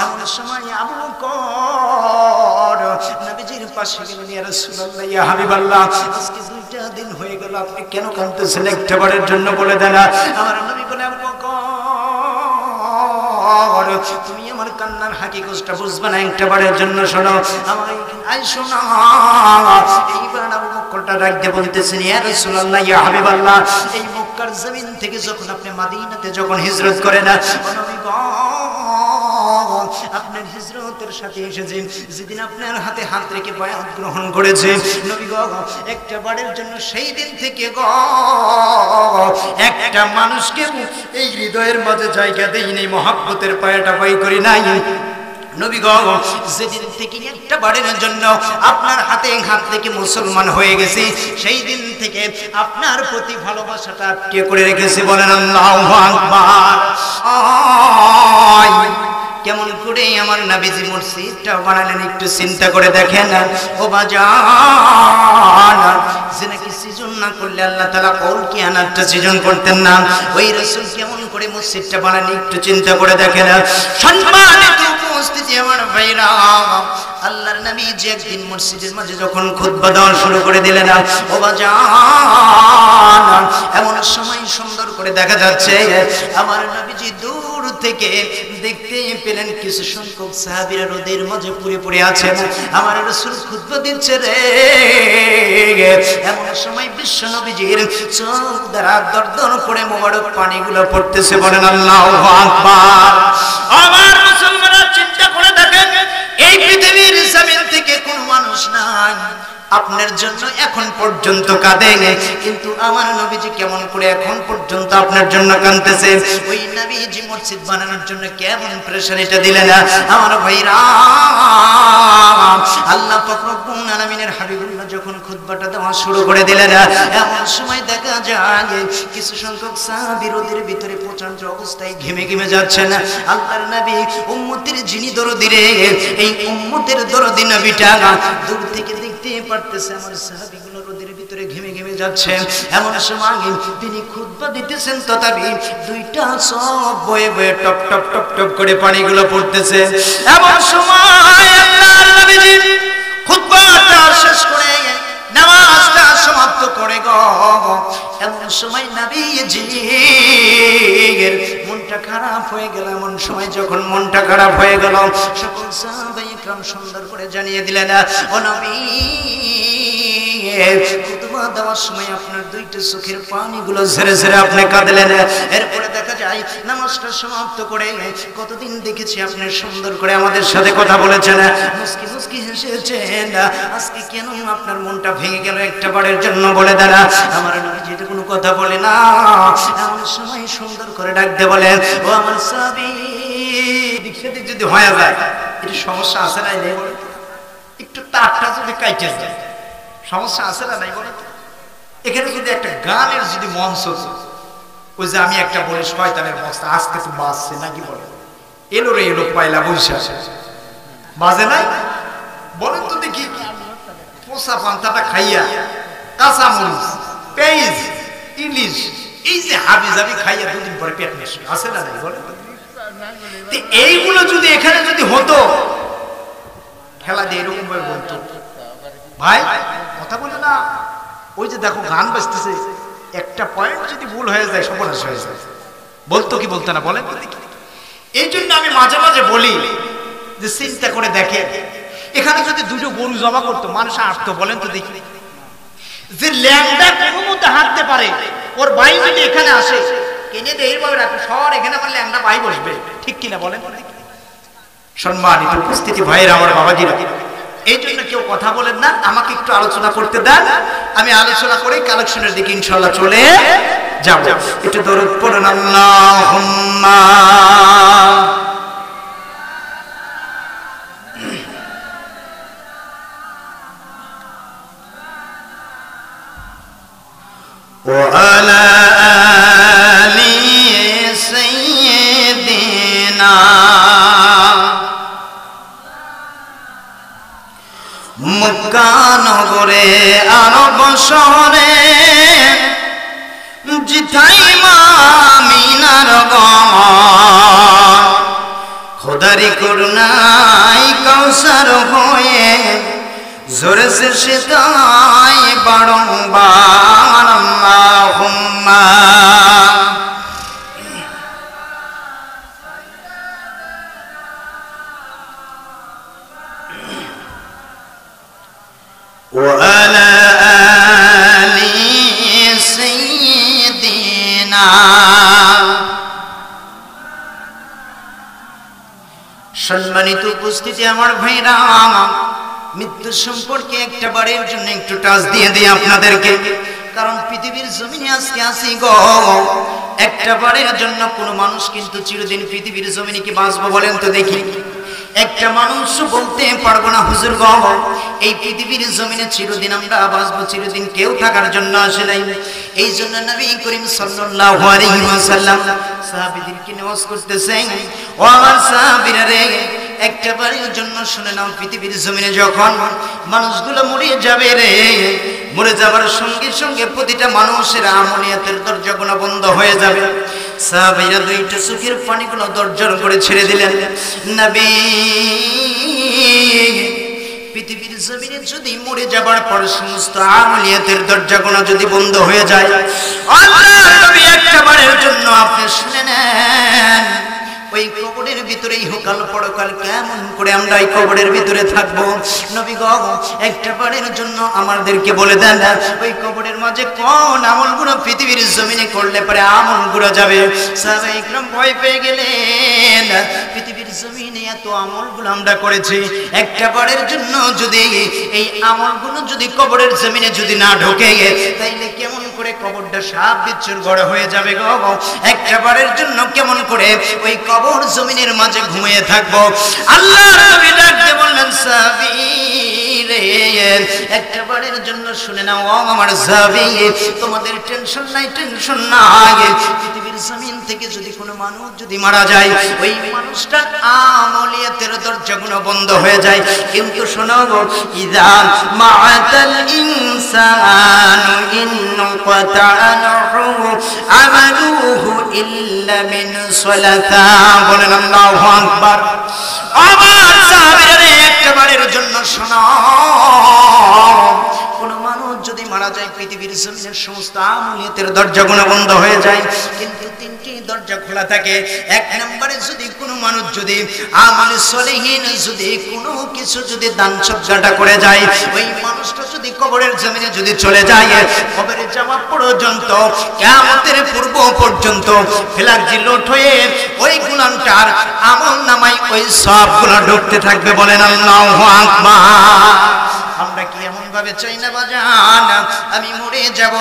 এমন সময় আবু বকর নবীজির পাশে গেলেন, ইয়া রাসূলুল্লাহ, ইয়া হাবিবাল্লাহ, আজকে 2টা দিন হয়ে গেল, আপনি কেন কাঁদতেছেন? একটা বারের জন্য বলে দেন। আমার নবী বলে, আবু বকর, তুমি আমার কান্নার হাকিকতটা বুঝবে না, একটা বারের জন্য শোনো, আমার আই শোনা। এইবার আবু বকরটা ডাক দিয়ে বলতেছেন, ইয়া রাসূলুল্লাহ, ইয়া হাবিবাল্লাহ, এই মক্কার জমিন থেকে যখন আপনি মদিনাতে যখন হিজরত করেন, ও নবী গো, আপনার হিজরতের সাথে এসেছেন, যেদিন আপনার হাতে হাত রেখে বায়াত গ্রহণ করেছে নবী গো, একটা বারের জন্য সেই দিন থেকে গো একটা মানুষকে এই হৃদয়ের মাঝে জায়গা দেই নেই, মহব্বতের পায়াটা পাই করি নাই। নবী গো, যেদিন থেকে একটা বারের জন্য আপনার হাতে হাত থেকে মুসলমান হয়ে গেছি, সেই দিন থেকে আপনার প্রতি ভালোবাসাটা আটকে করে রেখেছি। বলেন আল্লাহু আকবার। কেমন করে আমার নবীজি মসজিদটা বানালেন একটু চিন্তা করে দেখেন। ও বাজান, যে নাকি সৃজন না করলে আল্লাহ তাআলা কল কি আনারটা সৃজন করতেন না, ওই রাসূল কেমন করে মসজিদটা বানালেন একটু চিন্তা করে দেখেন। সম্মানিত উপস্থিতি আমার ভাইরা, আল্লাহর নবী যে একদিন মসজিদের মাঝে যখন খুতবা দেওয়া শুরু করে দিলেন, ও বাজান, এমন সময় সুন্দর করে দেখা যাচ্ছে আমার নবীজি দূর থেকে দেখতে পেলেন কিছু সংখ্যক সাহাবীরা রোদের মাঝে পুড়ে পুড়ে আছেন, আমার রাসূল খুতবা দিচ্ছে রে। এমন সময় বিশ্ব নবীজির চোখ দ্বারা দরদর করে মোবারক পানিগুলো পড়তেছে। বলেন আল্লাহু আকবার। আমার মুসলমানরা চিন্তা করে দেখেন, এই পৃথিবীর জমিন থেকে কোন মানুষ নাই আপনার জন্য এখন পর্যন্ত কাঁদে, কিন্তু আমার নবীজি কেমন করে এখন পর্যন্ত আপনার জন্য কাঁদতেছে। ওই নবীজি মসজিদ বানানোর জন্য কেমন প্রেসার এটা দিলেন আমার ভাইরা। আল্লাহ পাক রব্বুল আলামিনের হাবিবুল্লাহ যখন খুতবাটা দেওয়া শুরু করে দিলেন, এমন সময় দেখা যায় কিছু সংখ্যক সাহাবী রোদের ভিতরে প্রচন্ড অবস্থায় ঘেমে ঘেমে যাচ্ছেন। আল্লাহর নবী উম্মতের যিনি দরদি রে, এই উম্মতের দরদি নবীটা দূর থেকে দেখতে পারতেছে আমার সাহাবীগুলো রোদের ভিতরে ঘেমে ঘেমে যাচ্ছে। এমন সময় তিনি খুতবা দিতেছেন, তথাপি 2টা চোখ বয়ে বয়ে টপ টপ টপ টপ করে পানিগুলো পড়তেছে। এমন সময় আল্লাহর নবীজি খুতবাটা শেষ করে নামাজটা সমাপ্ত করে গো, এমন সময় নবীজির মনটা খারাপ হয়ে গেল। এমন সময় যখন মনটা খারাপ হয়ে গেল, সকল সাহাবায়ে কেরাম সুন্দর করে জানিয়ে দিলেন, ও নবী, খুতবা দেওয়ার সময় আপনার 2টা চোখের পানিগুলো ঝেড়ে ঝেড়ে আপনি কাঁদলেন। এরপরে দেখা যায় নামাজটা সমাপ্ত করে কতদিন দেখেছি আপনি সুন্দর করে আমাদের সাথে কথা বলেছেন, মুস্কি মুস্কি হেসেছেন, আজকে কেন আপনার মনটা ভেঙে গেল একটা বারের জন্য বলে দেন। আমার নবীজি এটা কোনো কথা বলে না, এমন সময় সুন্দর করে ডাক দিয়ে বলেন, ও আমার সাহাবী, দিকে দিক যদি হয়ে যায় এটা সমস্যা আছে না? নেই বলে একটু তারটা যদি কাইটে যায় সমস্যা আছে না? নাই বলে। এখানে যদি একটা গানের যদি মঞ্চ, ওই যে আমি একটা বলি শয়তানের মস্ত আজকে তো বাজছে নাকি বলে, এলো রে এলো পয়লা বৈশাখ, বাজে নাই? বলেন তো দেখি, পোষা পান্তাটা খাইয়া কাঁচা মরিচ পেঁয়াজ ইলিশ এই যে হাবি জাবি খাইয়া 2 দিন পরে পেট নেশে আছে না? নাই বলে। এইগুলো যদি এখানে যদি হতো, খেলা দিয়ে এরকম ভাবে বলতো, ভাই কথা বলে না, ওই যে দেখো গান বাজতেছে, একটা পয়েন্ট যদি ভুল হয়ে যায় সর্বনাশ হয়ে যায়, বলতো কি বলতো না? বলেন তো দেখি। এই জন্য আমি মাঝে মাঝে বলি যে চিন্তা করে দেখে, এখানে যদি 2টো গরু জমা করতো মানুষ আসতো? বলেন তো দেখি। যে ল্যাংড়া কোনো মতে হাঁটতে পারে, ওর ভাই যদি এখানে আসে, কিনে দিয়ে এইভাবে রাখবে শহর, এখানে আমার ল্যাংড়া ভাই বসবে, ঠিক কিনা বলেন তো দেখি। সম্মানিত উপস্থিতি ভাইয়ের, আমার বাবাজিরা, এই জন্য কেউ কথা বলেন না, আমাকে একটু আলোচনা করতে দেন, আমি আলোচনা করে কালেকশনের দিকে ইনশাআল্লাহ চলে যাব। একটু দরুদ পড়ুন, আল্লাহুম্মা ওয়া আলা আলি সাইয়্যিদিনা মক্কা নগরে আরব শহরে জিথাই মা মিনার গম খোদারি করুণাই কাউসার হয়ে ঝরেছে সেটাই বারংবার আল্লাহুম্মা ওয়া আলা আলি সাইয়্যিদিনা। সম্মানিত উপস্থিতি আমার ভাইরা, মৃত্যু সম্পর্কে একটা বারের জন্য একটু টাচ দিয়ে দিই আপনাদেরকে, কারণ পৃথিবীর জমিনে আজকে আসি গো, একটা বারের জন্য কোনো মানুষ কিন্তু চিরদিন পৃথিবীর জমিনে কি বাঁচবো বলেন তো দেখি? একটা মানুষ বলতে পারবো না হুজুর গো এই পৃথিবীর জমিনে চিরদিন আমরা বাঁচবো, চিরদিন কেউ থাকার জন্য আসে নাই। এই জন্য নবী করিম সাল্লাল্লাহু আলাইহি ওয়াসাল্লাম সাহাবীদেরকে নিওয়াজ করতেছেন, ও আমার সাহাবীরা রে, একটা বারের জন্য শুনে নাও, পৃথিবীর জমিনে যখন মানুষগুলো মরে যাবে রে, মরে যাবার সঙ্গে সঙ্গে প্রতিটা মানুষের আমলিয়াতের দরজাগুলো বন্ধ হয়ে যাবে। সাহাবীরা দুইটা চোখের পানিগুলো দরজার করে ছেড়ে দিলেন। নবী পৃথিবীর জমিনে যদি মরে যাবার পর সমস্ত আমলিয়াতের দরজাগুলো যদি বন্ধ হয়ে যায়, আল্লাহর নবী একটা বারের জন্য আপনি শুনে নেন, ওই কবরের ভিতরে ইহকাল পরকাল কেমন করে আমরা এই কবরের ভিতরে থাকবো? নবী গো একটা বারের জন্য আমাদেরকে বলে দেন, ওই কবরের মাঝে কোন আমলগুলো পৃথিবীর জমিনে করলে পরে আমলগুলো যাবে? সাহাবায়ে ইকরাম ভয় পেয়ে গেলেন, পৃথিবীর জমিনে এত আমলগুলো আমরা করেছি, একটা বারের জন্য যদি এই আমলগুলো যদি কবরের জমিনে যদি না ঢোকে, তাইলে কেমন করে কবরটা সাপ বিচ্ছুর ঘর হয়ে যাবে গো? একটা বারের জন্য কেমন করে ওই কবর জমিনের মাঝে ঘুমিয়ে থাকবো? আল্লাহর নবী ডাকতে বললেন, সাহাবী রে, একটা বারের জন্য শুনে নাও ও আমার সাহাবী, তোমাদের টেনশন নাই, টেনশন নাই। পৃথিবীর জমিন থেকে যদি কোনো মানুষ যদি মারা যায়, ওই মানুষটার আমলিয়াতের দরজাগুলো বন্ধ হয়ে যায়। কিন্তু শোনো গো, ইযা মাআতাল ইনসানু ইনকাতানহু আমালুহু ইল্লা মিন সালাতা। বলেন আল্লাহু আকবার। আমার সাহাবীরা একটা বারের জন্য শোনো, কোন মানুষ যদি মারা যায়, পৃথিবীর জমিনের সমস্ত আমলিয়াতের দরজাগুলো বন্ধ হয়ে যায়, কিন্তু তিনটি দরজা খোলা থাকে। এক নম্বরে যদি কোনো মানুষ যদি আমলে সলিহিন যদি কোনো কিছু যদি দান সদকা করে যায়, ওই মানুষটা যদি কবরের জমিনে যদি চলে যায়, কবরে যাওয়া পর্যন্ত কিয়ামতের পূর্ব পর্যন্ত ফেলাকজি লোট হয়ে ওই গুনাহটার আমল নামায় ওই সবগুলো ঢুকতে থাকবে। বলেন আল্লাহু আকবার। আমরা কি এমন ভাবে চাই না বাজান, আমি মরে যাব,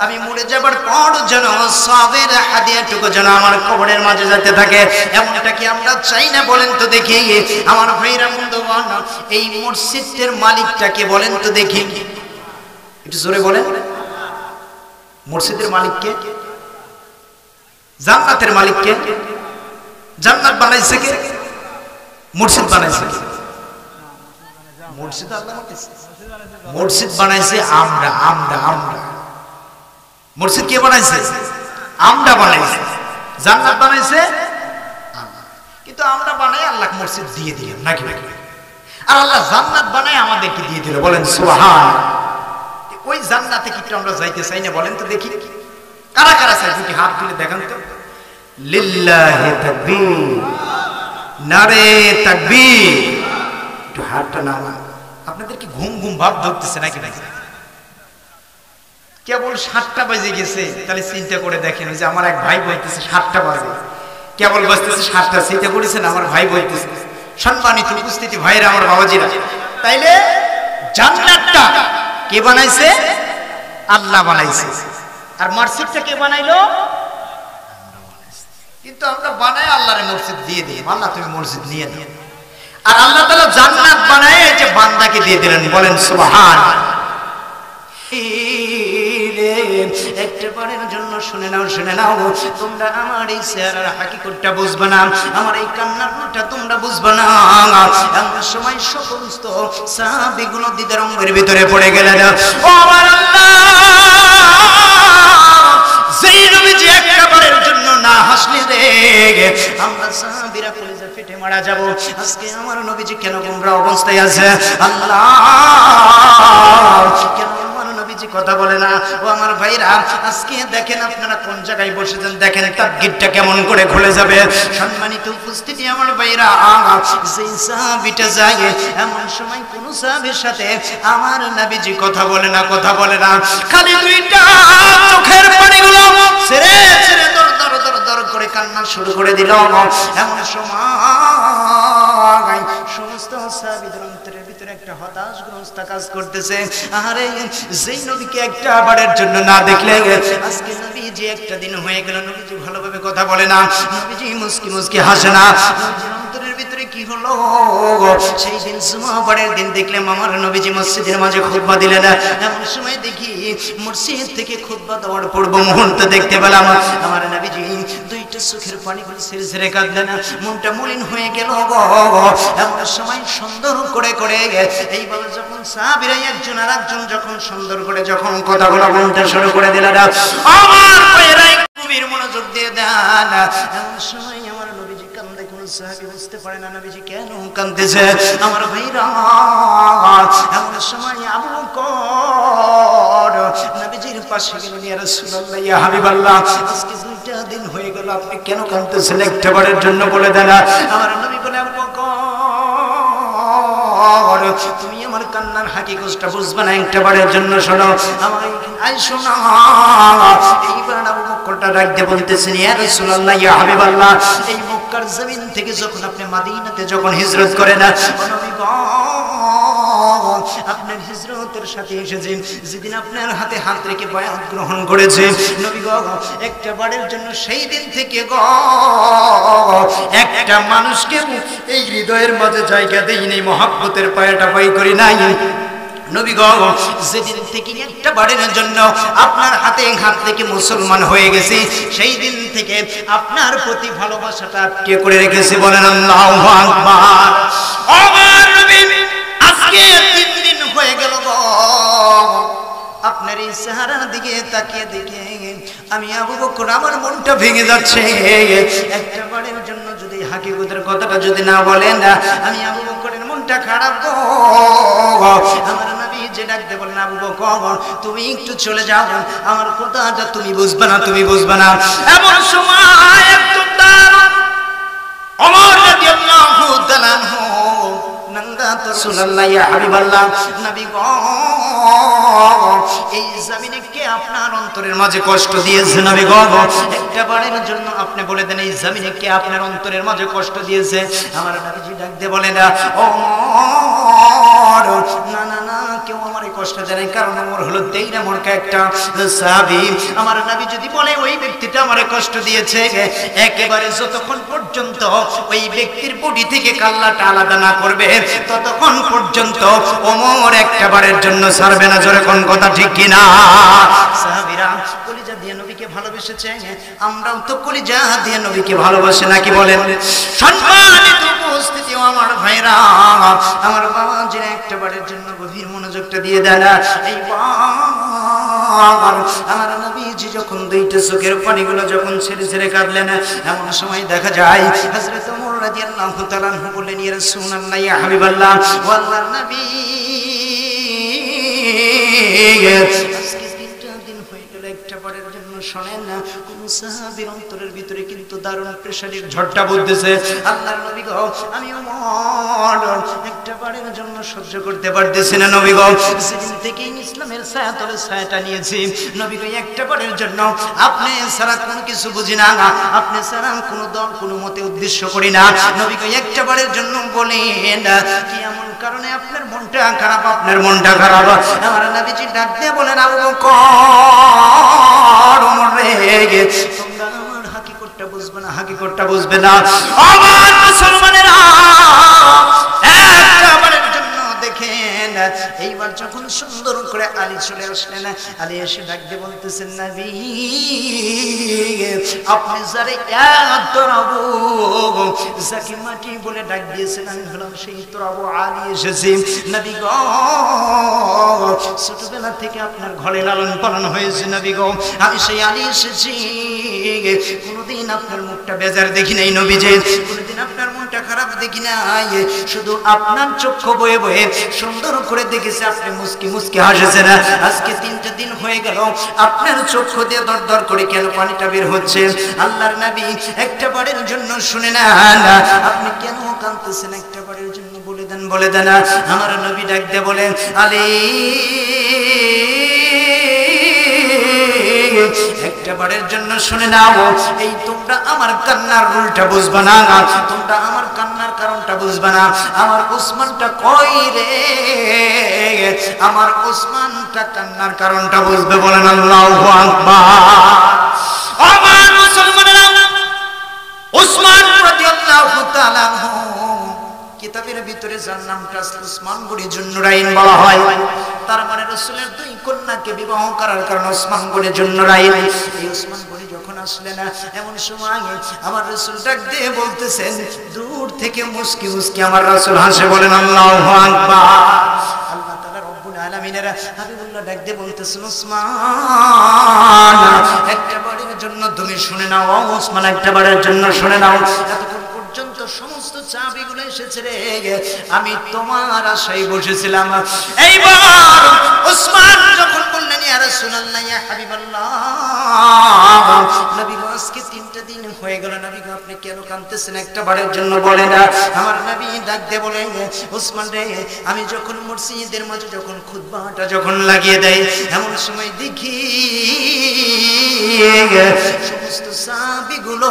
আমি মরে যাবার পর যেন সবের হাদিয়াটুকু যেন আমার কবরের মাঝে যেতে থাকে, এমনটা কি আমরা চাই না? বলেন তো দেখি আমার ভাইরা বন্ধুগণ, এই মসজিদের মালিকটাকে বলেন তো দেখি, একটু জোরে বলেন। মসজিদের মালিককে? জান্নাতের মালিককে? জান্নাত বানাইছে কে? মসজিদ বানাইছে কে? মসজিদ আল্লাহ বানাইছে। মসজিদ বানাইছে আমরা আমরা আমরা। মসজিদ কে বানাইছে? আমরা বানাইছে। জান্নাত বানাইছে আল্লাহ। কিন্তু আমরা বানাই আল্লাহ মসজিদ দিয়ে দিলেন নাকি? আর আল্লাহ জান্নাত বানায় আমাদেরকে দিয়ে দিল। বলেন সুবহান। ওই জান্নাতে কি আমরা যাইতে চাই না? বলেন তো দেখি কারা কারা চাই? দুটি হাত তুলে দেখান তো। লিল্লাহি তাকবীর, নারে তাকবীর। একটু হাতটা নামা। আপনাদের কি ঘুম ঘুম ভাব ধরতেছে নাকি? কেবল 7টা বাজে গেছে, তাহলে চিন্তা করে দেখেন, যে আমার এক ভাই বলতেছে 7টা বাজে, কেবল বাজতেছে 7টা। চিন্তা করেছেন আমার ভাই বলতেছে। সম্মানিত উপস্থিতি ভাইরা, আমার বাবাজিরা, তাইলে জান্নাতটা কে বানাইছে? আল্লাহ বানাইছে। আর মসজিদটা কে বানাইলো? কিন্তু আমরা বানাই আল্লাহর মসজিদ দিয়ে দিই। আল্লাহ তুমি মসজিদ নিয়ে নাও। আর আল্লাহ তাআলা জান্নাত বানায় যে বান্দাকে দিয়ে দিলেন। বলেন সুবহান। একটা বারের জন্য শুনে নাও, শুনে নাও, তোমরা আমার এই চেহারার হাকিকতটা বুঝবে না, আমার এই কান্নাটা তোমরা বুঝবে না। এমন সময় সমস্ত সাহাবীগুলো দ্বিধাদ্বন্দ্বের ভিতরে পড়ে গেলেন। ও আমার আল্লাহ, যেই নবীজি একটা বারের জন্য না আসলে রে আমরা সাহাবীরা কলিজা ফেটে মারা যাব। আজকে আমার নবীজি কেন গোমরা অবস্থায় আছে? আল্লাহ কেন আমার নবীজি কথা বলে না? ও আমার ভাইরা, আজকে দেখেন আপনারা কোন জায়গায় বসেছেন, দেখেন তাকগিরটা কেমন করে খুলে যাবে। সম্মানিত উপস্থিতি আমার ভাইরা, যেই সাহাবীটা যায় এমন সময় কোন সাহাবীর সাথে আমার নবীজি কথা বলে না, কথা বলে না, খালি দুইটা চোখের পানিগুলো ছেড়ে ছেড়ে দর দর দর দর করে কান্না শুরু করে দিল। এমন সময় সমস্ত সাহাবীদের অন্তরের ভিতরে একটা হতাশগ্রস্ত কাজ করতেছে। আরে যেই নবীকে একটা বারের জন্য না দেখলে, আজকে নবীজি একটা দিন হয়ে গেল নবীজি ভালোভাবে কথা বলে না, নবীজি মুস্কি মুস্কি হাসে না, নবীজির অন্তরের ভিতরে কি হলো? সেই দিন জুমাবারের দিন দেখলাম আমার নবীজি মসজিদের মাঝে খুতবা দিলেন। এমন সময় দেখি মসজিদ থেকে খুতবা দেওয়ার পূর্ব মুহূর্তে দেখতে পেলাম আমার নবীজি দুইটা চোখের পানিগুলো ছেড়ে ছেড়ে কাঁদলেন, মনটা মলিন হয়ে গেল। এমন সময় সুন্দর করে করে এইভাবে যখন সাহাবীরা একজন আর একজন যখন সুন্দর করে যখন কথাগুলো বলতে শুরু করে দিলেন, আমার ভাইয়েরাই গভীর মনোযোগ দিয়ে দেন। এমন সময় আমার নবীজি কান্দে, কোন সাহাবী বুঝতে পারে না নবীজি কেন কাঁদতেছে। আমার ভাইরা, এমন সময় আবু বকর নবীজির পাশে গেলেন, ইয়া রাসূলুল্লাহ, ইয়া হাবিবাল্লাহ, আজকে দুইটা দিন হয়ে গেল আপনি কেন কাঁদতেছেন একটা বারের জন্য বলে দেন। আমার নবী বলে, আবু বকর তুমি আমার কান্নার হাকিকতটা বুঝবে না, একটা বারের জন্য শোনো, আমার আই শোনা। এইবার আবু বকরটা রাখতে বলতেছেন, ইয়া রাসূলুল্লাহ, ইয়া হাবিবাল্লাহ, এই মক্কার জমিন থেকে যখন আপনি মদিনাতে যখন হিজরত করেন, ও নবী গো, আপনার হিজরতের সাথে এসেছেন, যেদিন আপনার হাতে হাত রেখে বায়াত গ্রহণ করেছে নবী গো, একটা বারের জন্য সেই দিন থেকে গো একটা মানুষকে এই হৃদয়ের মাঝে জায়গা দেই নেই, মহব্বতের পায়াটা পাই করি নাই। নবী গো, যেদিন থেকে একটা বারের জন্য আপনার হাতে হাত থেকে মুসলমান হয়ে গেছি, সেই দিন থেকে আপনার প্রতি ভালোবাসাটা কে করে রেখেছি, বলেন আল্লাহু আকবার। আমার নবী আজকে 3 দিন হয়ে গেল গো, আপনার এই চেহারার দিকে তাকিয়ে দেখে আমি আবু বকর আমার মনটা ভেঙে যাচ্ছে। একটা বারের জন্য যদি হাকিকতের কথাটা যদি না বলেন, আমি আবু বকরের মনটা খারাপ গো। আমার নবী যে ডাকতে বলেন, আবু বকর তুমি একটু চলে যাও, আমার কথাটা তুমি বুঝবে না, তুমি বুঝবে না। এমন সময় একদম দারুণ ওমর রাদিয়াল্লাহু তাআলা আনহু নঙ্গা তো রাসূলুল্লাহ, ইয়া হাবিবাল্লাহ, নবী গো, এই জমিনে কে আপনার অন্তরের মাঝে কষ্ট দিয়েছে? নবী গো, একটা বারের জন্য আপনি বলে দেন, এই জমিনে কে আপনার অন্তরের মাঝে কষ্ট দিয়েছে? আমার নবীজি ডাক দিয়ে বলে না, ও না না না, কেউ আমার কষ্ট দেয় না, কারণ ওমর হলো দেইনা মোরকা একটা সাহাবী। আমার নবী যদি বলে ওই ব্যক্তিটা আমারে কষ্ট দিয়েছে, একেবারে যতক্ষণ পর্যন্ত ওই ব্যক্তির বডি থেকে কাল্লাটা আলাদা না করবে ততক্ষণ পর্যন্ত ওমর একটা বারের জন্য ছাড়বে না। জোরে কোন কথা ঠিক কিনা? সাহাবীরা কলিজা দিয়ে নবীকে ভালোবেসেছে, আমরাও তো কলিজা দিয়ে নবীকে ভালোবাসি নাকি বলেন? সম্মানিত উপস্থিতি আমার ভাইরা, আমার বাবা যিনি একটা বারের জন্য গভীর মনোযোগটা দিয়ে দেন, এই আমার নবীজি যখন দুইটা চোখের পানিগুলো যখন ছেড়ে ছেড়ে কাঁদলেন, এমন সময় দেখা যায় হযরত ওমর রাদিয়াল্লাহু তাআলা আনহু বললেন, ইয়া রাসূলুল্লাহ, ইয়া হাবিবাল্লাহ, ও আল্লাহর নবী, আজকে 3টা দিন হয়ে গেল একটা বারের জন্য শোনেন না, কোন সাহাবীর অন্তরের ভিতরে কিন্তু দারুণ প্রেসারের ঝড়টা বলতেছে। আল্লাহর নবী গো, আমি ওমর একটা বারের জন্য সহ্য করতে পারতেছি না। নবী গো, সেদিন থেকে ইসলামের ছায়াতলে ছায়াটা নিয়েছি, নবী গো, একটা বারের জন্য আপনি ছাড়া কোনো কিছু বুঝি না, আপনি ছাড়া কোনো দল কোনো মতে উদ্দেশ্য করি না। নবী গো, একটা বারের জন্য বলেন কি এমন কারণে আপনার মনটা খারাপ, আপনার মনটা খারাপ? আমার নবীজি ডাক দিয়ে বলেন, আবু বকর, ওমর রে, তোমরা আমার হাকিকতটা বুঝবে না, হাকিকতটা বুঝবে না। আমার মুসলমানেরা একটা বারের জন্য দেখেন, এইবার যখন সুন্দর করে আলী চলে আসলেন, আলী এসে ডাক দিয়ে বলতেছেন, নবী আপনি যারে এত রাবু যাকে মাটি বলে ডাক দিয়েছেন, আমি হলাম সেই তোরাবু আলী এসেছি। নবী গো, ছোটবেলা থেকে আপনার ঘরে লালন পালন হয়েছে, নবী গো, আমি সেই আলী এসেছি। কোনদিন কোনোদিন আপনার মুখটা বেজার দেখি নাই নবীজি, কোনোদিন আপনার মনটা খারাপ দেখি নাই, শুধু আপনার চক্ষু বয়ে বয়ে সুন্দর করে দেখেছে, আপনি মুস্কি মুস্কি হাসেছেন। আজকে 3টা দিন হয়ে গেল, আপনার চক্ষু দিয়ে দর দর করে কেন পানিটা বের হচ্ছে? আল্লাহর নবী একটা বারের জন্য শুনে না, আপনি কেন কাঁদতেছেন? একটা বারের জন্য বলে দেন, বলে দেন। আমার নবী ডাক দিয়ে বলেন, আলী একটা বারের জন্য শুনে নাও, এই তোমরা আমার কান্নার রুলটা বুঝবা না, তোমরা আমার কান্নার কারণটা বুঝবা না। আমার ওসমানটা কই রে? আমার ওসমানটা কান্নার কারণটা বুঝবে। বলেন আল্লাহু আকবার। আমার মুসলমানেরা, ওসমান রাদিয়াল্লাহু তাআলা কিতাবের ভিতরে যার নামটা ওসমান গনি যুন্নুরাইন বলা হয়, তার মানে রাসূলের 2 কন্যাকে বিবাহ করার কারণে ওসমান গনি যুন্নুরাইন। এই ওসমান গনি যখন আসলেন, এমন সময় আমার রাসূল ডাক দিয়ে বলতেছেন, দূর থেকে মুস্কি মুস্কি আমার রাসূল হাসে। বলেন আল্লাহু আকবার। আল্লাহ তাআলা রব্বুল আলামিনের হাবিবুল্লাহ ডাক দিয়ে বলতেছেন, ওসমান একটা বারের জন্য তুমি শুনে নাও, ওসমান একটা বারের জন্য শুনে নাও। এতক্ষণ পর্যন্ত সমস্ত চাবিগুলো এসেছে রে, আমি তোমার আশায় বসেছিলাম। এইবার ওসমান যখন বললেন, ইয়া রাসূলুল্লাহ, ইয়া হাবিবাল্লাহ, নবী গো আজকে 3টা দিন হয়ে গেল, নবী গো আপনি কেন কাঁদতেছেন? একটা বারের জন্য বলেন না। আমার নবী ডাক দিয়ে বলেন, ওসমান রে, আমি যখন মসজিদের মাঝে যখন খুতবাটা যখন লাগিয়ে দেয়, এমন সময় দেখি সমস্ত সাহাবীগুলো,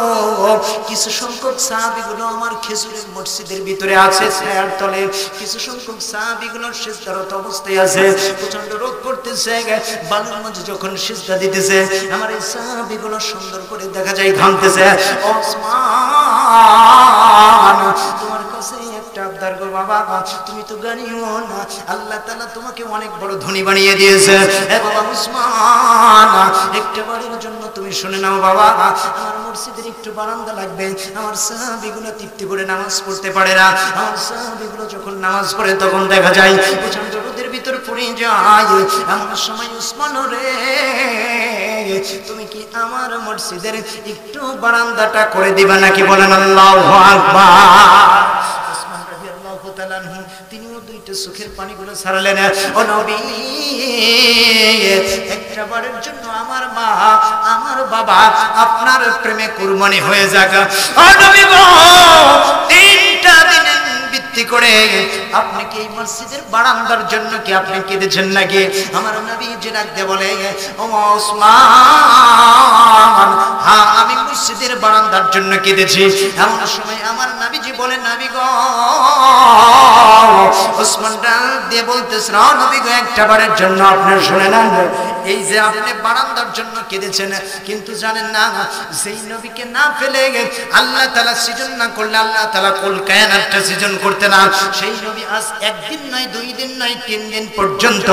কিছু সংখ্যক সাহাবীগুলো আমার খেজুরের মসজিদের ভিতরে আছে ছায়ার তলে, কিছু সংখ্যক সাহাবীগুলো সিজদারত অবস্থায় আছে, প্রচন্ড রোদ করতেছে, বালুর মাঝে যখন সিজদা দিতেছে, আমার এই সাহাবীগুলো সুন্দর করে দেখা যায় ঘামতেছে। ওসমান, তোমার কাছে একটা আবদার গো বাবা, তুমি তো জানিও না আল্লাহ তাআলা তোমাকে অনেক বড় ধনী বানিয়ে দিয়েছে। এ বাবা ওসমান, একটা বারের জন্য তুমি শুনে নাও বাবা, আমার মসজিদের একটু বারান্দা লাগবে। আমার সাহাবীগুলো তৃপ্তি করে নামাজ পড়তে পারে না, আমার সাহাবীগুলো যখন নামাজ পড়ে তখন দেখা যায় প্রচন্ড রোদের ভিতর পড়ে যায়। এমন সময় ওসমান রে, তুমি কি আমার মসজিদের একটু বারান্দাটা করে দিবা নাকি? বলেন আল্লাহু আকবার। ওসমান রাদিয়াল্লাহু তাআলা আনহু তিনিও 2টা চোখের পানিগুলো ছাড়লেন। ও নবী, একটা বারের জন্য আমার মা, আমার বাবা আপনার প্রেমে কুরবানি হয়ে যাক। ও নবী গো, 3টা দিন ভিত্তি করে আপনি কি এই মসজিদের বারান্দার জন্য কি আপনি কেঁদেছেন নাকি? আমার নবী যে ডাক দিয়ে বলে, ও ওসমান, হ্যাঁ আমি মসজিদের বারান্দার জন্য কেঁদেছি। এমন সময় আমার নবীজি বলেন, নবী গো, ওসমান ডাক দিয়ে বলতেছেন, ও নবী গো, একটা বারের জন্য আপনি শুনে নেন, এই যে আপনি বারান্দার জন্য কেঁদেছেন, কিন্তু জানেন না সেই নবীকে না ফেলে আল্লাহ তাআলা সৃজন না করলে আল্লাহ তাআলা কুল কায়নাতটা সৃজন করতে না। সেই নবী আজ 1 দিন নয়, 2 দিন নয়, 3 দিন পর্যন্ত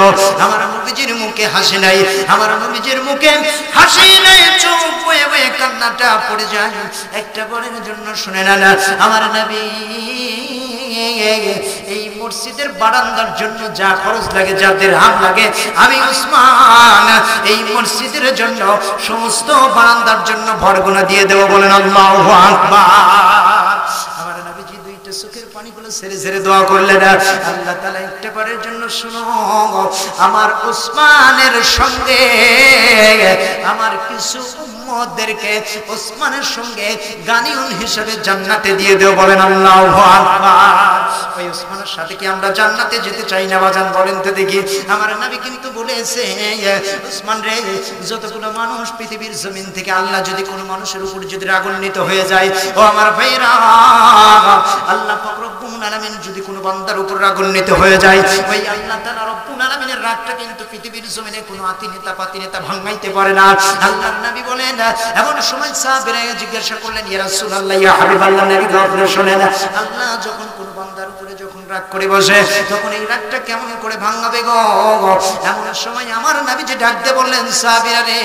আমার নবীজির মুখে হাসি নাই, আমার নবীজির মুখে হাসি নাই, চোখ বয়ে বয়ে কান্নাটা পড়ে যায়। একটা বারের জন্য শুনে না আমার নবী এই মসজিদের বারান্দার জন্য যা খরচ লাগে, যা দিরহাম লাগে, আমি ওসমান এই মসজিদের জন্য সমস্ত বারান্দার জন্য ভরগুনা দিয়ে দেব। বলেন আল্লাহু আকবার। আমার নবীজি 2টা চোখের পানিগুলো ছেড়ে ছেড়ে দোয়া করলেন, আল্লাহ তাআলা একটা বারের জন্য শুনো, আমার ওসমানের সঙ্গে আমার কিছু উম্মতদেরকে ওসমানের সঙ্গে গানিউন হিসেবে জান্নাতে দিয়ে দেব। বলেন আল্লাহু আকবার। ওই ওসমানের সাথে কি আমরা জান্নাতে যেতে চাই না বাজান? বলেন তো দেখি। আমার নবী কিন্তু বলেছে, ওসমান রে, যতগুলো মানুষ পৃথিবীর জমিন থেকে আল্লাহ যদি কোনো মানুষের উপর যদি রাগান্বিত হয়ে যায়, ও আমার ভাইরা, আল্লাহ পাক রব্বুল আলামিন যদি কোনো বান্দার উপর রাগান্বিত হয়ে যায়, ওই আল্লাহ তাআলা রব্বুল আলামিনের রাগটা কিন্তু পৃথিবীর জমিনে কোনো আতি নেতা পাতি নেতা ভাঙাইতে পারে না। আল্লাহর নবী বলেন, এমন সময় সাহাবীরা জিজ্ঞাসা করলেন, ইয়া রাসূলুল্লাহ, ইয়া হাবিবাল্লাহ, নবী গো আপনি শুনেন, আল্লাহ যখন কোনো বান্দার উপরে যখন রাগ করে বসে, তখন এই রাগটা কেমন করে ভাঙাবে গো? এমন সময় আমার নবী যে ডাক দিয়ে বললেন, সাহাবীরা রে,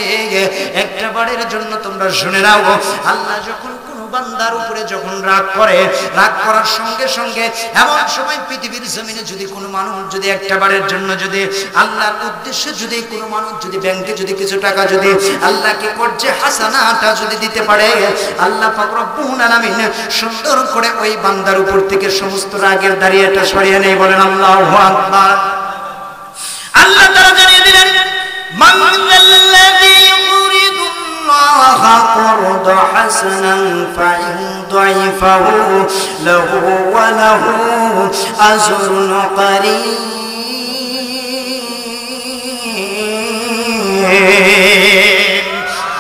একটা বারের জন্য তোমরা শুনে নাও, আল্লাহ যখন কোনো বান্দার উপরে যখন রাগ করে, রাগ করার সঙ্গে সঙ্গে এমন সময় পৃথিবীর জমিনে যদি কোনো মানুষ যদি একটা বারের জন্য যদি আল্লাহর উদ্দেশ্যে যদি কোনো মানুষ যদি ব্যাংকে যদি কিছু টাকা যদি আল্লাহকে করছে হাসানাটা যদি দিতে পারে, আল্লাহ পাক রব্বুল আলামিন সুন্দর করে ওই বান্দার উপর থেকে সমস্ত রাগের দাড়িটা সরিয়ে নেয়। বলেন আল্লাহু আকবার। আল্লাহ তাআলা জানিয়ে দিলেন মান যাল্লাযী ইউরিদুল্লাহা করদা হাসানান ফাইউদাইফাহু লাহু ওয়া লাহু আজরুন কারীম।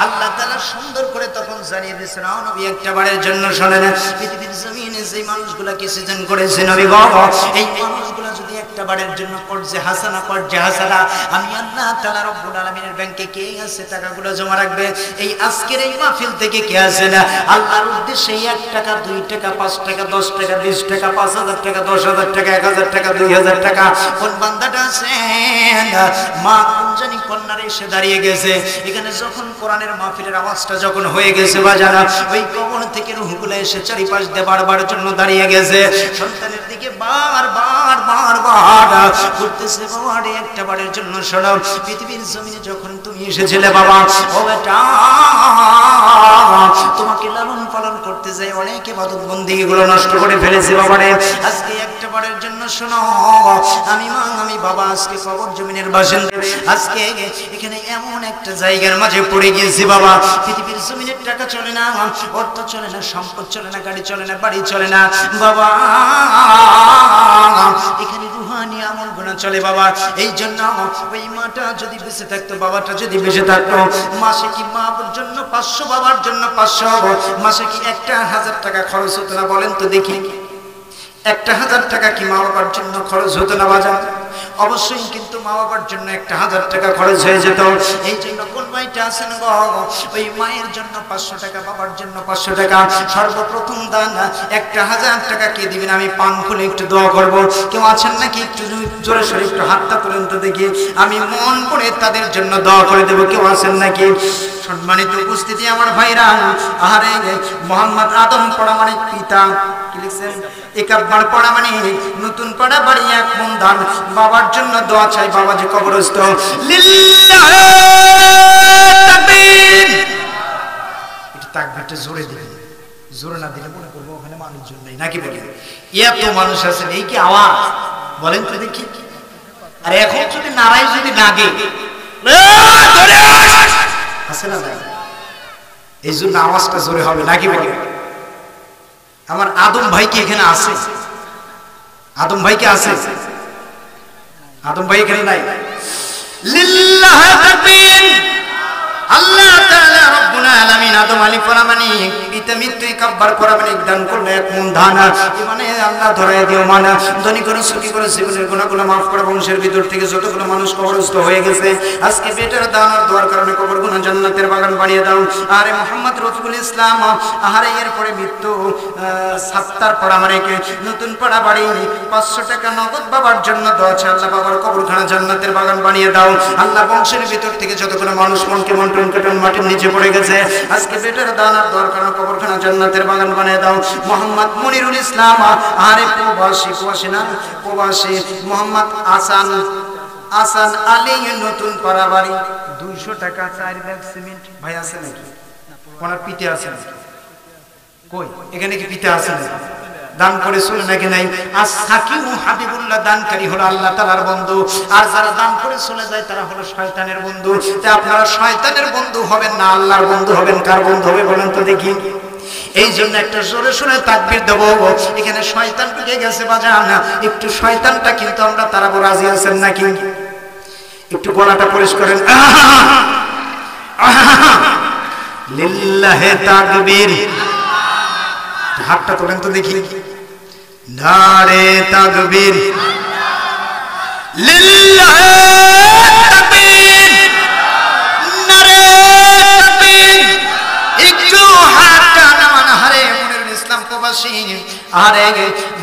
আল্লাহ তাআলা সুন্দর করে তখন জানিয়ে দিয়েছেন, ও নবী একটা বারের জন্য শোনেন, পৃথিবীর জমিনে যে মানুষগুলোকে সৃজন করেছে নবী গো, এই মানুষগুলো যদি একটা বারের জন্য করছে হাসানা করছে হাসানা, আমি আল্লাহ তাআলা রব্বুল আলামিনের ব্যাংকে কে আছে টাকাগুলো জমা রাখবে? এই আজকের এই মাহফিল থেকে কে আছে না আল্লাহর উদ্দেশ্যে 1 টাকা 2 টাকা 5 টাকা 10 টাকা 20 টাকা 5000 টাকা 10000 টাকা 1000 টাকা 2000 টাকা কোন বান্দাটা আছে মা কুঞ্জানি কন্যারে এসে দাঁড়িয়ে গেছে এখানে যখন কোরআনের মাহফিলের আওয়াজটা যখন হয়ে গেছে বাজানা, ওই কবর থেকে রূহগুলো এসে চারিপাশ দিয়ে বারবার জন্য দাঁড়িয়ে গেছে, সন্তানের দিকে বারবার ঘুরতেছে। বাবা রে একটা বারের জন্য শোনো, পৃথিবীর জমিনে যখন তুমি এসেছিলে বাবা, ও বেটা তোমাকে লালন পালন করতে যাই অনেক ইবাদত বন্দেগি গুলো নষ্ট করে ফেলেছে বাবা রে। আজকে একটা বারের জন্য শোনো, আমি মা আমি বাবা আজকে কবর জমিনের বাসিন্দা, আজকে এখানে এমন একটা জায়গার মাঝে পড়ে গিয়েছি বাবা, পৃথিবীর জমিনের টাকা চলে না, অর্থ চলে না, সম্পদ চলে না, গাড়ি চলে না, বাড়ি চলে না বাবা, এখানে রুহানি আমল গুনাহ চলে বাবা। এই জন্য ওই মাটা যদি বেঁচে থাকতো, বাবাটা যদি বেঁচে থাকতো, মাসে কি মার জন্য 500, বাবার জন্য 500, মাসে কি 1000 টাকা খরচ হতো না? বলেন তো দেখি, 1000 টাকা কি মা বাবার জন্য খরচ হতো না বাজার? অবশ্যই কিন্তু মা বাবার জন্য 1000 টাকা খরচ হয়ে যেত। এই জন্য কোন মাইটা আছেন গো, ওই মায়ের জন্য 500 টাকা, বাবার জন্য 500 টাকা, সর্বপ্রথম দান 1000 টাকা কে দিবেন? আমি পান খুলে একটু দোয়া করব। কেউ আছেন নাকি? একটু জোরে সরে একটু হাতটা তুলেন তো দেখি, আমি মন করে তাদের জন্য দোয়া করে দেব। কেউ আছেন নাকি? সম্মানিত উপস্থিতি আমার ভাইরা, আহারে মোহাম্মদ আদম পরামানিক পিতা কি লিখছেন? একাব্বার পরামানিক নতুন পাড়া বাড়ি 1 মন দান, বাবার জন্য দোয়া চাই, বাবা যে কবরস্থ। লিল্লাহ তাকবীর, এটা তাকবীরটা জোরে দিবেন, জোরে না দিলে মনে করবো ওখানে মানুষজন নেই নাকি বলেন? এত মানুষ আছেন, এই কি আওয়াজ বলেন তো দেখি। আর এখন যদি নারাই যদি লাগে আছে না নাই, এই জন্য আওয়াজটা জোরে হবে নাকি বলে। আমার আদম ভাই কি এখানে আছে? আদম ভাই কি আছে? আদম ভাই এখানে নাই? লিল্লাহ তাকবীর। আল্লাহ তাআলা রব্বুল আলামিন আদম আলী পরামানিক পিতা মৃত্যু কাব্বার পরামানিক দান করলে 1 মন ধান, মানে আল্লাহ ধরায় দিও মানা, ধনী করে সুখী করে জীবনের গুনাহগুলো মাফ করে, বংশের ভিতর থেকে যতগুলো মানুষ কবরস্থ হয়ে গেছে আজকে বেটার দান আর দোয়ার কারণে কবর গুনাহ জান্নাতের বাগান বানিয়ে দাও। আরে মুহাম্মদ রসুল ইসলাম, আহারে এরপরে মৃত্যু সাত্তার পরামানিক নতুন পাড়া বাড়ি 500 টাকা নগদ বাবার জন্য দোয়া চাই, আল্লাহ বাবার কবরখানা জান্নাতের বাগান বানিয়ে দাও। আল্লাহ বংশের ভিতর থেকে যতগুলো মানুষ মনকে মন টন মাটির নিচে পড়ে গেছে আজকে বেটার দানার দরকার, কবরখানা জান্নাতের বাগান বানিয়ে দাও। মোহাম্মদ মনিরুল ইসলাম, আরে প্রবাসী না প্রবাসী মোহাম্মদ আসান আলী নতুন পাড়া বাড়ি 200 টাকা 4 ব্যাগ সিমেন্ট। ভাই আছে নাকি? ওনার পিতে আছে নাকি? কই এখানে কি পিতে আছে নাকি? দান করে চলে নাকি নাই? আর সাকিব হাবিবুল্লাহ দানকারী হলো আল্লাহ তাআলার বন্ধু, আর যারা দান করে চলে যায় তারা হলো শয়তানের বন্ধু। তাই আপনারা শয়তানের বন্ধু হবেন না, আল্লাহর বন্ধু হবেন। কার বন্ধু হবে বলেন তো দেখি? এই জন্য একটা জোরে শুনে তাকবীর দেব। এখানে শয়তান ঢুকে গেছে বাজান, একটু শয়তানটা কিন্তু আমরা তারাবো, রাজি আছেন নাকি? একটু গলাটা পরিষ্কার করেন। লিল্লাহে তাকবীর, হাতটা তোলেন তো দেখি। নারে তাকবীর, লিল্লাহে তাকবীর, নারে তাকবীর। একটু হাতটা নামান। হারে মনিরুল ইসলাম প্রবাসী, আরে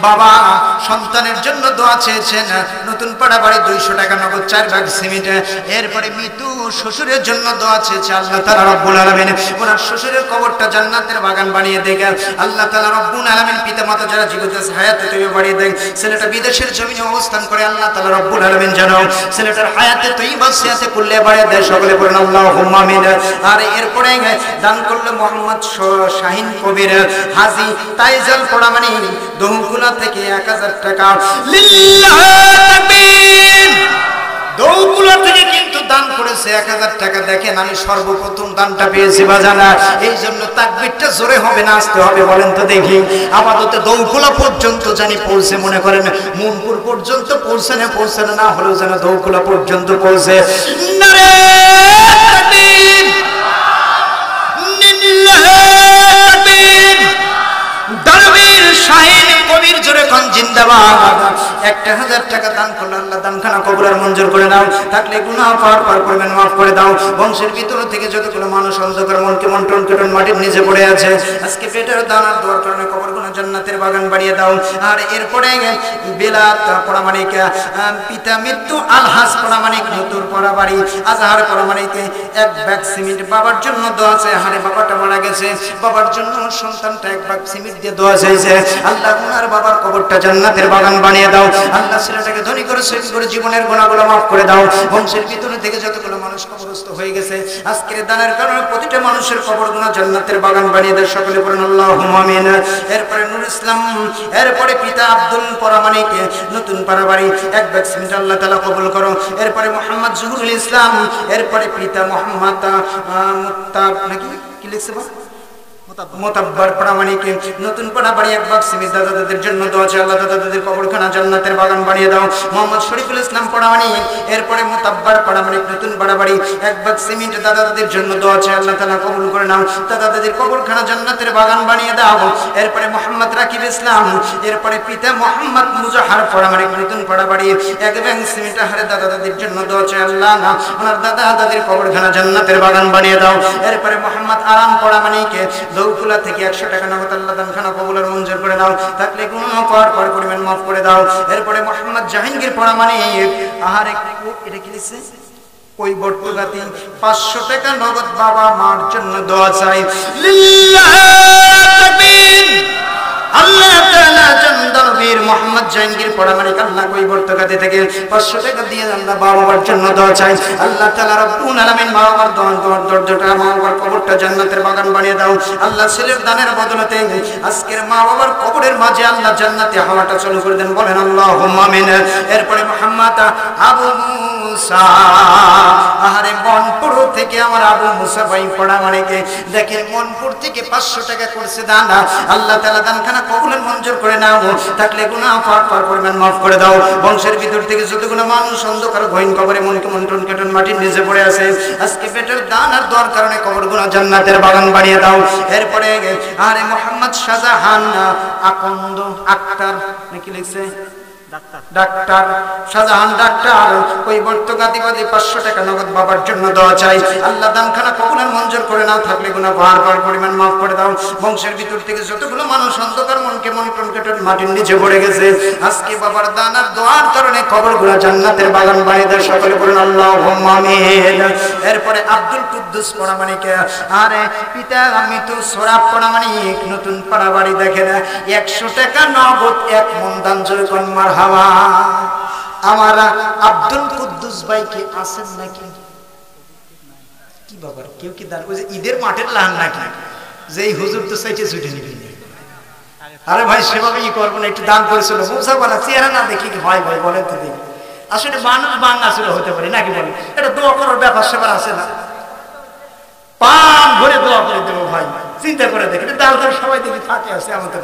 বাবা সন্তানের জন্য দোয়া চেয়েছেন, নতুন পাড়া বাড়ি 200 টাকা নগদ 4 ভাগ সিমেন্ট। এরপরে মৃত্যু শ্বশুরের জন্য দোয়া চেয়েছে, আল্লাহ তাআলা রব্বুল আলামিন ওনার শ্বশুরের কবরটা জান্নাতের বাগান বানিয়ে দেন। আল্লাহ তাআলা রব্বুল আলামিন পিতামাতা যারা জীবিত আছে হায়াতে তৈয়বা বাড়িয়ে দেন। ছেলেটা বিদেশের জমিনে অবস্থান করে, আল্লাহ তাআলা রব্বুল আলামিন যেন ছেলেটার হায়াতে তৈয়বা সিয়াতে কুল্লে বাড়িয়ে দেয়। সকলে বলেন আল্লাহুম্মা আমিন। আর এরপরে দান করলো মোহাম্মদ শাহিন কবির হাজী তাইজাল পোড়ামানি দৌকুলা থেকে 1000 টাকা। লিল্লাহি তাকবীর। দৌকুলা থেকে কিন্তু দান করেছে 1000 টাকা। দেখেন আমি সর্বপ্রথম দানটা পেয়েছি বাজানা, এই জন্য তাকবীরটা জোরে হবে না আস্তে হবে বলেন তো দেখি। আপাতত দৌকুলা পর্যন্ত জানি পৌঁছে, মনে করেন মনপুর পর্যন্ত পৌঁছে না, না হলেও যেন দৌকুলা পর্যন্ত পৌঁছে। নারে তাকবীর, লিল্লাহি তাকবীর। দানবীর শাহিন কবির জোরে কোন জিন্দাবাদ। 1000 টাকা দান করলো, আল্লাহ দানখানা কবুল আর মঞ্জুর করে নাও। থাকলে গুনাহ পার করবেন, মাফ করে দাও। বংশের ভিতর থেকে যতগুলো মানুষ অন্ধকার মনকে মন্টন কেটন মাটির নিচে পড়ে আছে, আজকে পেটের দানার দোয়ার কারণে কবরগুলো জান্নাতের বাগান বাড়িয়ে দাও। আর এরপরে বেলাত পরামানিক পিতা মৃত্যু আলহাজ পরামানিক নতুন পড়া বাড়ি আজহার পরামানিকে 1 ব্যাগ সিমেন্ট। বাবার জন্য দোয়া আছে, হারে বাবাটা মারা গেছে, বাবার জন্য সন্তানটা 1 ব্যাগ সিমেন্ট দিয়ে দোয়া চাইছে। আল্লাহ ওনার বাবার কবরটা জান্নাতের বাগান বানিয়ে দাও। আল্লাহ ছেলেটাকে ধনী করে সহিহ করে জীবনের গুনাহগুলো মাফ করে দাও। বংশের ভিতরে থেকে যতগুলো মানুষ কবরস্থ হয়ে গেছে, আজকের দানের কারণে প্রতিটা মানুষের কবরগুলো জান্নাতের বাগান বানিয়ে দাও। সকলে বলেন আল্লাহুম্মা আমিন। এরপরে নূর ইসলাম, এরপরে পিতা আব্দুল পরামানিক নতুন পাড়া বাড়ি 1 ব্যাগ সিমেন্ট আল্লাহ তাআলা কবুল করো। এরপরে মোহাম্মদ জহুরুল ইসলাম, এরপরে পিতা মোহাম্মদ মুত্তাব নাকি কি লিখছে বা মোতাব্বার পরামানিক নতুন পাড়া বাড়ি 1 ভাগ সিমেন্ট। দাদাদের জন্য দোয়া আছে, আল্লাহ দাদাদের কবরখানা জান্নাতের বাগান বানিয়ে দাও। মোহাম্মদ শরীফুল ইসলাম পরামানিক, এরপরে মোতাব্বার পরামানিক নতুন পাড়া বাড়ি 1 ভাগ সিমেন্ট। দাদাদের জন্য দোয়া আছে, আল্লাহ তাআলা কবুল করে নাও। দাদাদের কবরখানা জান্নাতের বাগান বানিয়ে দাও। এরপরে মোহাম্মদ রাকিব ইসলাম, এরপরে পিতা মোহাম্মদ মুজাহার পরামানিক নতুন পাড়া বাড়ি 1 ব্যাগ সিমেন্ট। হারে দাদাদের জন্য দোয়া আছে, আল্লাহ ওনার দাদাদের কবরখানা জান্নাতের বাগান বানিয়ে দাও। এরপরে মোহাম্মদ আরাম পরামানিক দৌকুলা থেকে 100 টাকা নগদ আল্লাহ দানখানা কবুল আর মঞ্জুর করে দাও। থাকলে গুনাহ পার পরিমাণ মাফ করে দাও। এরপরে মোহাম্মদ জাহাঙ্গীর পরামানিক আহারে এটা কি লিখছে ওই বর্তগাতি 500 টাকা নগদ বাবা মার জন্য দোয়া চাই। লিল্লাহি তাকবীর। আল্লাহ তাআলা জানদানবীর মোহাম্মদ জাহাঙ্গীর পরামানিক আল্লাহ কই বর্তগাতি থেকে 500 টাকা দিয়ে আল্লাহ বাবা মার জন্য দোয়া চাই। আল্লাহ তাআলা রব্বুল আলামিন মা বাবার দরজাটা মা বাবার কবরটা জান্নাতের বাগান বানিয়ে দাও। আল্লাহ ছেলের দানের বদলতে আজকের মা বাবার কবরের মাঝে আল্লাহ জান্নাতে হাওয়াটা চালু করে দেন, বলেন আল্লাহুম্মা আমিন। এরপরে মোহাম্মদ আবু মুসা, আহারে মনপুর থেকে আমার আবু মুসা ভাই পরামানিকে দেখেন মনপুর থেকে 500 টাকা করছে দান। আল্লাহ তাআলা দানখানা কবুল মঞ্জুর করে নাও। থাকলে গুনাহ পার পরিমাণ মাফ করে দাও। বংশের ভিতর থেকে যতগুলো মানুষ অন্ধকার গহীন কবরে মনকে মন্টন কেটন মাটির নিচে পড়ে আছে, আজকে পেটের দান আর দোয়ার কারণে কবরগুলো জান্নাতের বাগান বানিয়ে দাও। এরপরে আরে মোহাম্মদ শাহজাহান আকন্দ আক্তার নাকি লিখছে ডাক্তার শাহজাহান ডাক্তার ওই বর্তগাতিবাদী 500 টাকা নগদ বাবার জন্য দোয়া চাই। আল্লাহ দানখানা কবুল আর মঞ্জুর করে নাও। থাকলে গুনাহ পার পরিমাণ মাফ করে দাও। বংশের ভিতর থেকে যতগুলো মানুষ অন্ধকার মনকে মন্টন কেটন মাটির নিচে পড়ে গেছে, আজকে বাবার দান আর দোয়ার কারণে কবরগুলো জান্নাতের বাগান বানিয়ে দাও। সকলে বলেন আল্লাহুম্মা আমিন। এরপরে আব্দুল কুদ্দুস পরামানিক আরে পিতা মৃত্যু সোরাব পরামানিক নতুন পাড়া বাড়ি দেখেন 100 টাকা নগদ 1 মন দান জোরে কোন মারহাবা। আমার আব্দুল কুদ্দুস ভাই কি আছেন নাকি? কি বাবার কেউ কি দান, ওই যে ঈদের মাঠের লাহান নাকি যে এই হুজুর তো চাইতে ছুটে নিবি। আরে ভাই সেভাবে ই করবো না, একটু দান করেছিল বুঝা বলা চেহারা না দেখি কি হয় ভাই বলেন তো দেখি। আসলে মানুষ বাংলা ছিল হতে পারে নাকি বলেন, এটা দোয়া করার ব্যাপার সেবার আছে না, পান ভরে দোয়া করে দেবো ভাই, চিন্তা করে দেখি দাল ধরে সবাই দেখি থাকে আছে আমাদের।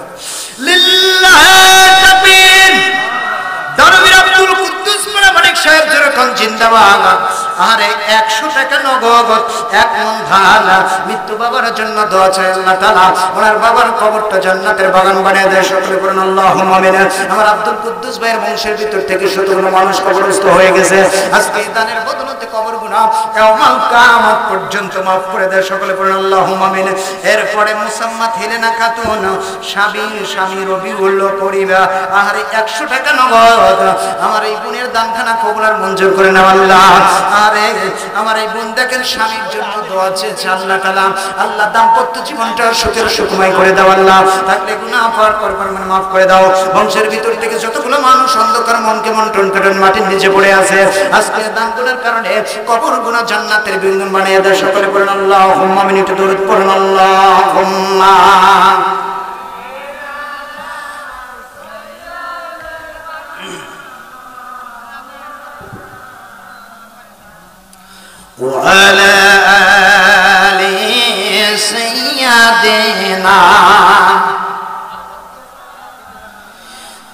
লিল্লাহি তাকবীর। দানবীর আব্দুল কুদ্দুস পরামানিক সাহেব যেরকম জিন্দাবাদ। আরে 100 টাকা নগদ, 1 মণ ধান মৃত্যু বাবার জন্য দোয়া চাই আল্লাহ তাআলা ওনার বাবার কবরটা জান্নাতের বাগান বানিয়ে দেয়। সকলে বলেন আল্লাহুম্মা আমিন। আমার আব্দুল কুদ্দুস ভাইয়ের বংশের ভিতর থেকে শতগুলো মানুষ কবরস্থ হয়ে গেছে, আজকে দানের বদলতে কবর গুনাহ কিয়ামত কিয়ামত পর্যন্ত মাফ করে দেয়। সকলে বলেন আল্লাহুম্মা আমিন। এরপরে মুসাম্মাত হেলেনা খাতুন, স্বামী রবিউল পরিবার, আরে 100 টাকা নগদ আমার এই বোনের দানখানা কবুল আর মঞ্জুর করে নাও আল্লাহ। আরে আমার এই বোন দেখেন স্বামীর জন্য দোয়া চেয়েছে আল্লাহ তাআলা, আল্লাহ দাম্পত্য জীবনটা সুখের সুখময় করে দাও আল্লাহ। থাকলে গুনাহ পার করবার মানে মাফ করে দাও। বংশের ভিতর থেকে যতগুলো মানুষ অন্ধকার মনকে মন্টন করে মাটির নিচে পড়ে আছে, আজকে দানগুলোর কারণে কবর গুনাহ জান্নাতের বিন্দন বানিয়ে দেয়। সকলে বলেন আল্লাহুম্মা আমিন। একটু দরুদ পড়ুন আল্লাহুম্মা। وعلى آل سيدنا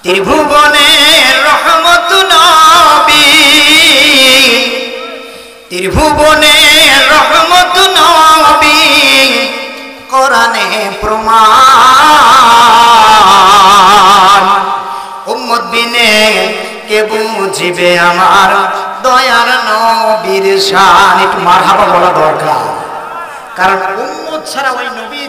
ত্রিভুবনের রহমত নবী, ত্রিভুবনের রহমত নবী, কোরআনে প্রমাণ। উম্মত বিনে কে বুঝিবে আমার দয়ার নবীর শান। একটু মারহাবা বলা দরকার, কারণ উম্মত ছাড়া ওই নবী